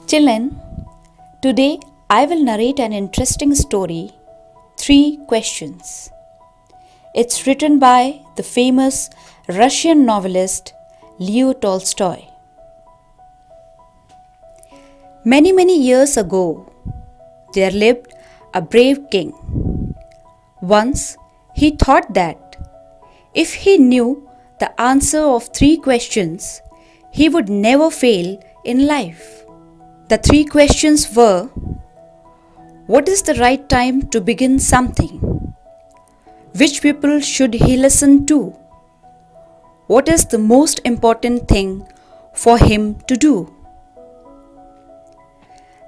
Children, today I will narrate an interesting story, Three Questions. It's written by the famous Russian novelist Leo Tolstoy. Many years ago, there lived a brave king. Once he thought that if he knew the answer of three questions, he would never fail in life. The three questions were: what is the right time to begin something? Which people should he listen to? What is the most important thing for him to do?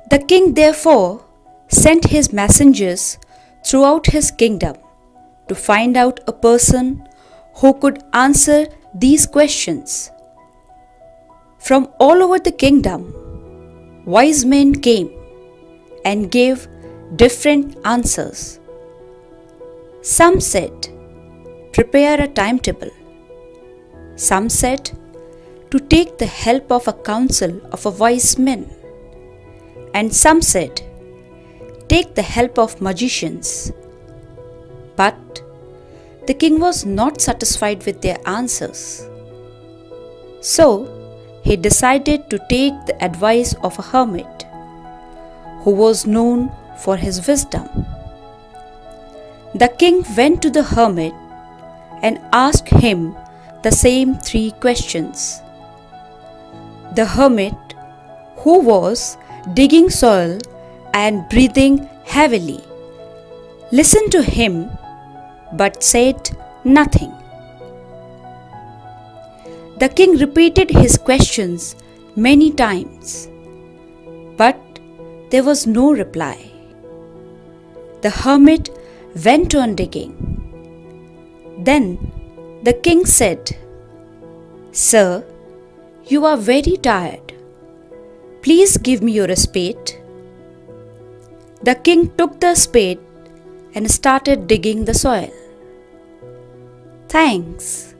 The king therefore sent his messengers throughout his kingdom to find out a person who could answer these questions. From all over the kingdom, wise men came and gave different answers. Some said, prepare a timetable. Some said, to take the help of a council of a wise men. And some said, take the help of magicians. But the king was not satisfied with their answers. So he decided to take the advice of a hermit who was known for his wisdom. The king went to the hermit and asked him the same three questions. The hermit, who was digging soil and breathing heavily, listened to him but said nothing. The king repeated his questions many times, but there was no reply. The hermit went on digging. Then the king said, Sir, you are very tired. Please give me your spade. The king took the spade and started digging the soil. Thanks,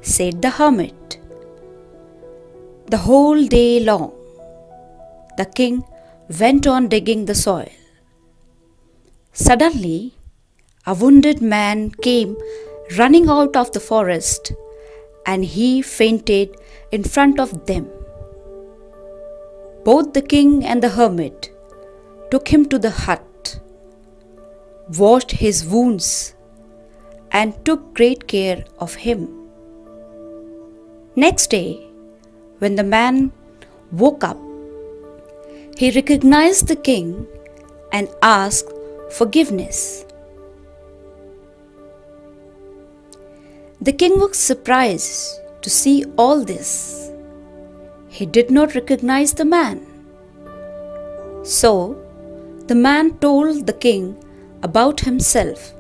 said the hermit. The whole day long, the king went on digging the soil. Suddenly, a wounded man came running out of the forest and he fainted in front of them. Both the king and the hermit took him to the hut, washed his wounds, and took great care of him. Next day, when the man woke up, he recognized the king and asked forgiveness. The king was surprised to see all this. He did not recognize the man. So the man told the king about himself,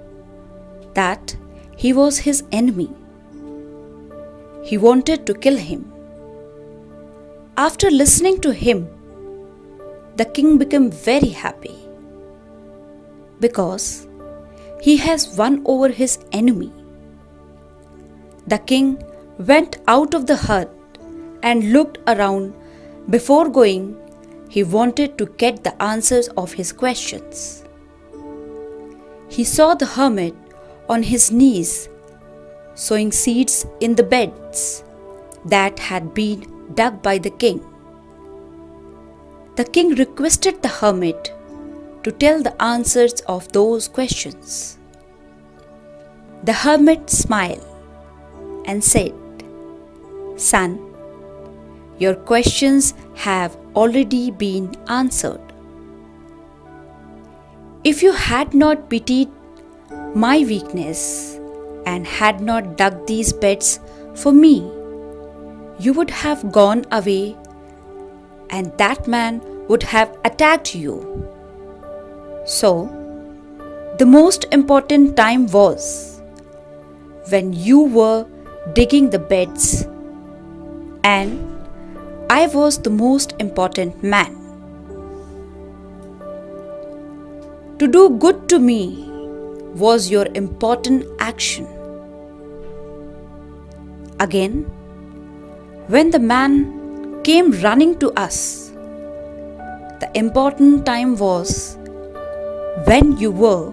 that he was his enemy. He wanted to kill him. After listening to him, the king became very happy because he has won over his enemy. The king went out of the hut and looked around. Before going, he wanted to get the answers of his questions. He saw the hermit on his knees sowing seeds in the beds that had been dug by the king. The king requested the hermit to tell the answers of those questions. The hermit smiled and said, Son, your questions have already been answered. If you had not pitied my weakness and had not dug these beds for me, you would have gone away and that man would have attacked you. So, the most important time was when you were digging the beds, and I was the most important man. To do good to me was your important action. Again, when the man came running to us, The important time was when you were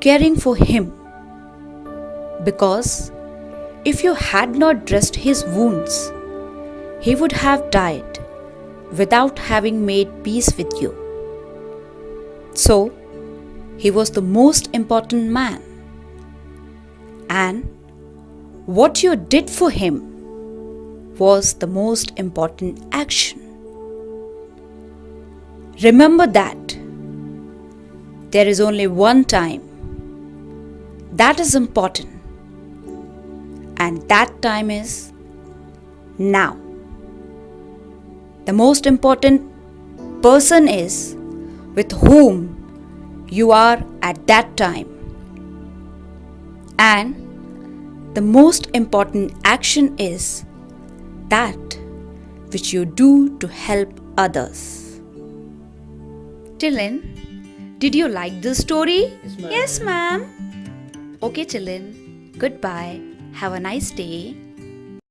caring for him, because if you had not dressed his wounds, he would have died without having made peace with you. So, he was the most important man. And what you did for him was the most important action. Remember that there is only one time that is important, and that time is now. The most important person is with whom you are at that time. And the most important action is that which you do to help others. Children, did you like this story? Yes, ma'am. Yes, ma'am. Okay, children. Goodbye. Have a nice day.